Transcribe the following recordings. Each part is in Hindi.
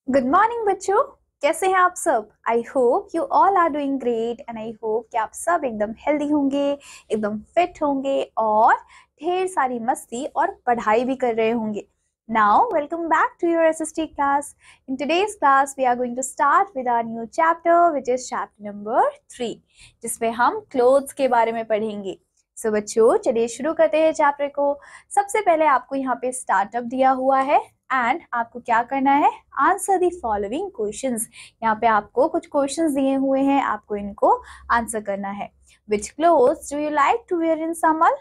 गुड मॉर्निंग बच्चों। कैसे हैं आप सब? I hope you all are doing great and I hope कि आप सब एकदम हेल्दी होंगे, एकदम फिट होंगे और ढेर सारी मस्ती और पढ़ाई भी कर रहे होंगे। Now welcome back to your SST class. In today's class we are going to start with our new chapter which is chapter number 3, जिसमें हम क्लोथ्स के बारे में पढ़ेंगे। सो बच्चों चलिए शुरू करते हैं चैप्टर को। सबसे पहले आपको यहाँ पे स्टार्टअप दिया हुआ है एंड आपको क्या करना है, आंसर द फॉलोइंग क्वेश्चंस। यहाँ पे आपको कुछ क्वेश्चंस दिए हुए हैं, आपको इनको आंसर करना है। Which clothes do you like to wear in summer?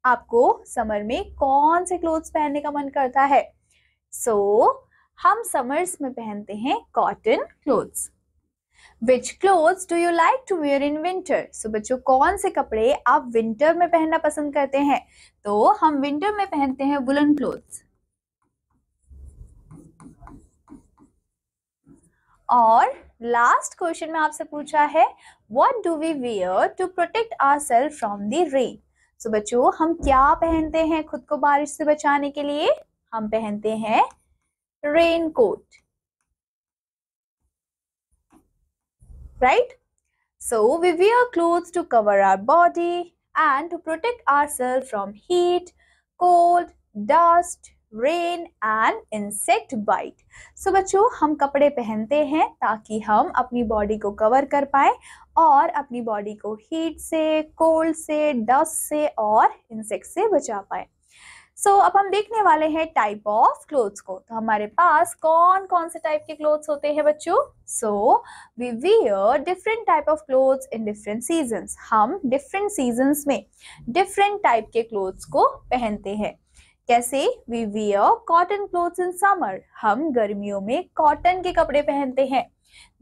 आपको समर में कौन से क्लोथ्स पहनने का मन करता है? हम समर्स में पहनते हैं cotton clothes. Which clothes do you like to wear in winter? So बच्चों कौन से कपड़े आप विंटर में पहनना पसंद करते हैं? तो हम विंटर में पहनते हैं वुलन क्लोथ्स। और लास्ट क्वेश्चन में आपसे पूछा है what do we wear to protect ourself from the rain? So बच्चों हम क्या पहनते हैं खुद को बारिश से बचाने के लिए? हम पहनते हैं raincoat, right? So we wear clothes to cover our body and to protect ourself from heat, cold, dust, rain and insect bite. So बच्चों हम कपड़े पहनते हैं ताकि हम अपनी बॉडी को कवर कर पाए और अपनी बॉडी को हीट से, कोल्ड से, डस्ट से और इंसेक्ट से बचा पाए। अब हम देखने वाले हैं टाइप ऑफ क्लोथ्स को। तो हमारे पास कौन कौन से टाइप के क्लोथ्स होते हैं बच्चों? We wear different type of clothes in different seasons. हम डिफरेंट सीजन्स में डिफरेंट टाइप के क्लोथ्स को पहनते हैं। कैसे? We wear cotton clothes in summer. हम गर्मियों में कॉटन के कपड़े पहनते हैं।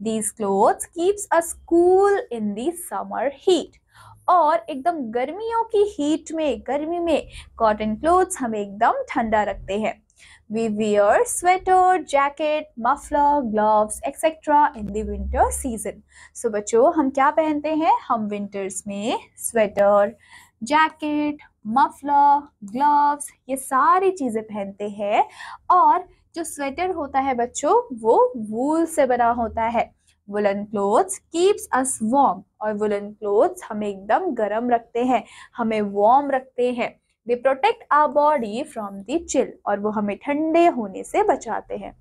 These clothes keeps us cool in the summer heat. और एकदम गर्मियों की हीट में, गर्मी में कॉटन क्लोथ्स हमें एकदम ठंडा रखते हैं। We wear sweater, jacket, muffler, gloves etcetera in the winter season. So बच्चों हम क्या पहनते हैं? हम विंटर्स में स्वेटर, जैकेट, मफलर, ग्लव्स ये सारी चीजें पहनते हैं। और जो स्वेटर होता है बच्चों वो वूल से बना होता है। Woollen clothes keeps us warm. और वुलन क्लोथ्स हमें एकदम गर्म रखते हैं, हमें वार्म रखते हैं। They protect our body from the chill. और वो हमें ठंडे होने से बचाते हैं।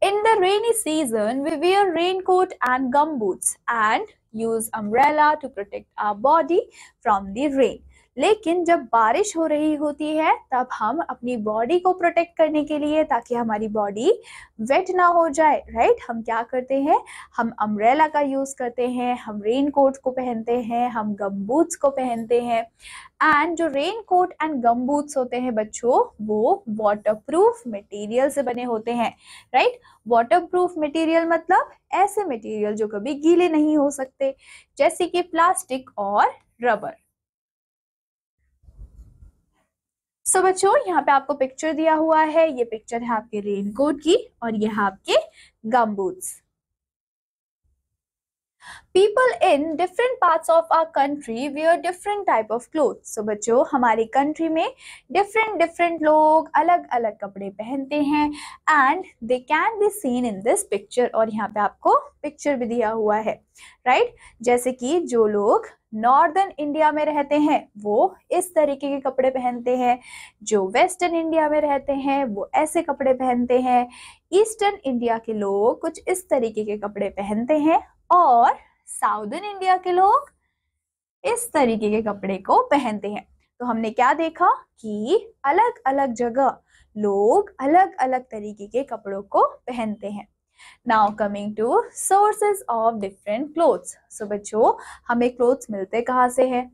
In the rainy season, we wear raincoat and gumboots and use umbrella to protect our body from the rain. लेकिन जब बारिश हो रही होती है तब हम अपनी बॉडी को प्रोटेक्ट करने के लिए, ताकि हमारी बॉडी वेट ना हो जाए, राइट, हम क्या करते हैं? हम अम्ब्रेला का यूज करते हैं, हम रेन कोट को पहनते हैं, हम गम बूट्स को पहनते हैं। एंड जो raincoat and gum boots होते हैं बच्चों वो वाटरप्रूफ मटेरियल से बने होते हैं, राइट? वाटरप्रूफ मटेरियल मतलब ऐसे मटेरियल जो कभी गीले नहीं हो सकते, जैसे कि प्लास्टिक और रबर। बच्चों यहाँ पे आपको पिक्चर दिया हुआ है, ये पिक्चर है आपके रेनकोट की और ये है आपके गम boots. People in different parts of our country wear different type of clothes. So बच्चों हमारी कंट्री में different लोग अलग अलग कपड़े पहनते हैं and they can be seen in this picture। और यहाँ पे आपको पिक्चर भी दिया हुआ है, राइट? जैसे कि जो लोग नॉर्दर्न इंडिया में रहते हैं वो इस तरीके के कपड़े पहनते हैं, जो वेस्टर्न इंडिया में रहते हैं वो ऐसे कपड़े पहनते हैं, ईस्टर्न इंडिया के लोग कुछ इस तरीके के कपड़े पहनते हैं और साउदर्न इंडिया के लोग इस तरीके के कपड़े को पहनते हैं। तो हमने क्या देखा कि अलग अलग जगह लोग अलग अलग तरीके के कपड़ों को पहनते हैं। Now coming to sources of different clothes. बच्चों हमें क्लोथ्स मिलते कहाँ से हैं?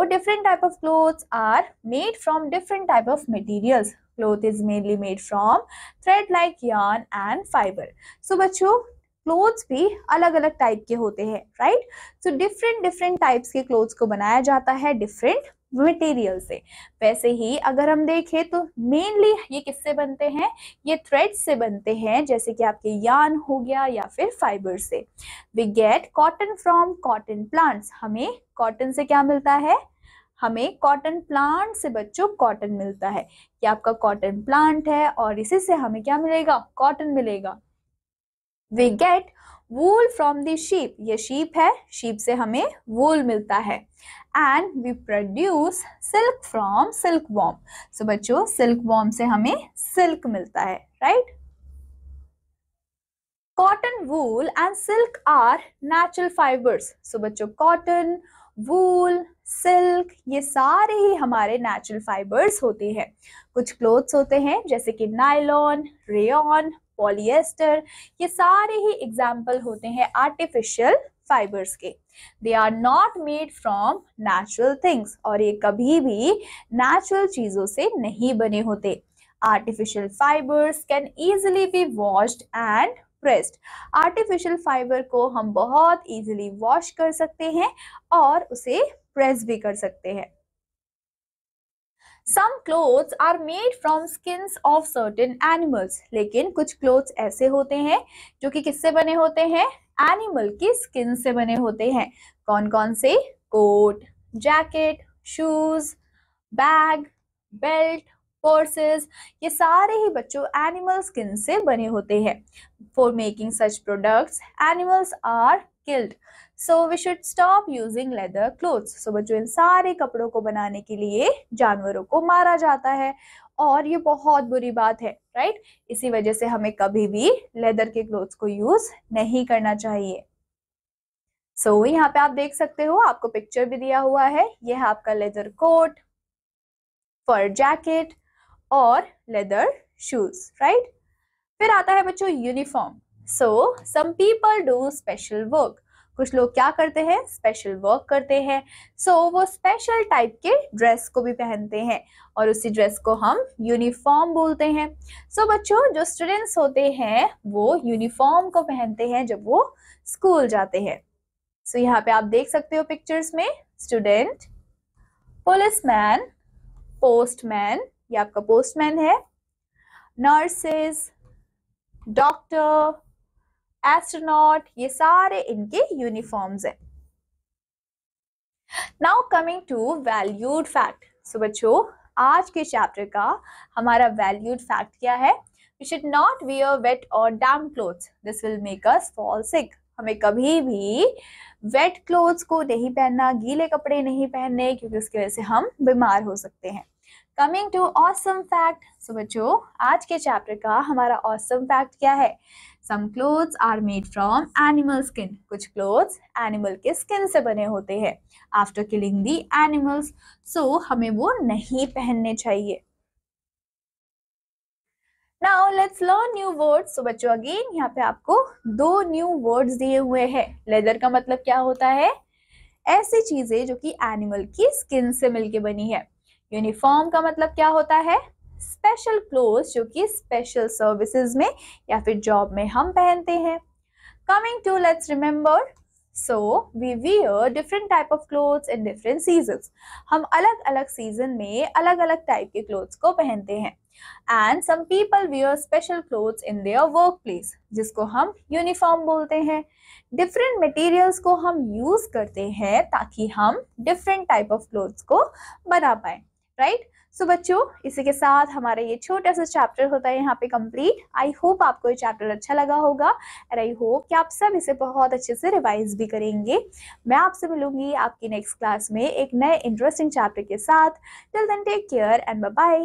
Different type of clothes are made from different type of materials. Cloth is mainly made from thread like yarn and fibre. बच्चों क्लोथ्स भी अलग अलग टाइप के होते हैं, राइट? डिफरेंट टाइप्स के क्लोथ्स को बनाया जाता है डिफरेंट मटेरियल से। वैसे ही अगर हम देखें तो मेनली ये किससे बनते हैं? ये थ्रेड से बनते हैं, जैसे कि आपके यार्न हो गया या फिर फाइबर से। We get cotton from cotton plants. हमें कॉटन से क्या मिलता है? हमें कॉटन प्लांट से बच्चों कॉटन मिलता है। ये आपका कॉटन प्लांट है और इसी से हमें क्या मिलेगा? कॉटन मिलेगा। We get wool from the sheep, ये शीप है, शीप से हमें वूल मिलता है। And we produce silk from silkworm, so बच्चों सिल्क वॉर्म से हमें सिल्क मिलता है, right. Cotton, wool and silk are natural fibres, so बच्चों कॉटन, वूल, सिल्क ये सारे ही हमारे नेचुरल फाइबर्स होते हैं। कुछ क्लोथ्स होते हैं जैसे कि नायलॉन, रेयॉन, पॉलिएस्टर, ये सारे ही एग्जाम्पल होते हैं आर्टिफिशियल फाइबर्स के। They are not made from natural things, और ये कभी भी नेचुरल चीजों से नहीं बने होते। Artificial fibres can easily be washed and pressed, artificial fibre को हम बहुत इजीली वॉश कर सकते हैं और उसे प्रेस भी कर सकते हैं। Some clothes are made from skins of certain animals, लेकिन कुछ क्लोथ्स ऐसे होते हैं जो कि किससे बने होते हैं? एनिमल की स्किन से बने होते हैं। कौन कौन से? Coat, jacket, shoes, bag, belt, purses, ये सारे ही बच्चों एनिमल स्किन से बने होते हैं। For making such products animals are killed, so we should stop using leather clothes, so बच्चों इन सारे कपड़ों को बनाने के लिए जानवरों को मारा जाता है और ये बहुत बुरी बात है, राइट। इसी वजह से हमें कभी भी लेदर के क्लोथ्स को यूज नहीं करना चाहिए। सो यहाँ पे आप देख सकते हो, आपको पिक्चर भी दिया हुआ है, ये है आपका लेदर कोट, फर जैकेट और लेदर शूज, राइट। फिर आता है बच्चों uniform. So some people do special work, कुछ लोग क्या करते हैं? स्पेशल वर्क करते हैं। सो वो स्पेशल टाइप के ड्रेस को भी पहनते हैं और उसी ड्रेस को हम यूनिफॉर्म बोलते हैं। सो बच्चों जो स्टूडेंट्स होते हैं वो यूनिफॉर्म को पहनते हैं जब वो स्कूल जाते हैं। सो यहाँ पे आप देख सकते हो पिक्चर्स में, स्टूडेंट, पुलिसमैन, पोस्टमैन, ये आपका पोस्टमैन है, नर्सेस, डॉक्टर, एस्ट्रोनॉट, ये सारे इनके यूनिफॉर्म्स हैं। Now coming to valued fact. So बच्चों आज के चैप्टर का हमारा वैल्यूड फैक्ट क्या है? We should not wear wet और damp clothes, this will make us fall sick, हमें कभी भी वेट क्लोथ्स को नहीं पहनना, गीले कपड़े नहीं पहनने, क्योंकि उसकी वजह से हम बीमार हो सकते हैं। Coming to awesome fact. So बच्चों आज के चैप्टर का हमारा ऑसम फैक्ट क्या है? Some clothes are made from animal skin, कुछ क्लोथ्स एनिमल के स्किन से बने होते हैं। After killing the animals, so हमें वो नहीं पहनने चाहिए। Now let's learn new words. So बच्चों अगेन यहाँ पे आपको दो न्यू वर्ड्स दिए हुए हैं। लेदर का मतलब क्या होता है? ऐसी चीजें जो कि एनिमल की स्किन से मिलके बनी है। यूनिफॉर्म का मतलब क्या होता है? स्पेशल क्लोथ्स जो कि स्पेशल सर्विसेज में या फिर जॉब में हम पहनते हैं। Coming to let's remember, so we wear different type of clothes in different seasons, हम अलग अलग सीजन में अलग अलग टाइप के क्लोथ्स को पहनते हैं। And some people wear special clothes in their work place, जिसको हम यूनिफॉर्म बोलते हैं। डिफरेंट मटेरियल्स को हम यूज करते हैं ताकि हम डिफरेंट टाइप ऑफ क्लोथ्स को बना पाए, राइट। सो बच्चों इसी के साथ हमारा ये छोटा सा चैप्टर होता है यहाँ पे कंप्लीट। आई होप आपको ये चैप्टर अच्छा लगा होगा और आई होप कि आप सब इसे बहुत अच्छे से रिवाइज भी करेंगे। मैं आपसे मिलूंगी आपकी नेक्स्ट क्लास में एक नए इंटरेस्टिंग चैप्टर के साथ। Till then take care and bye bye.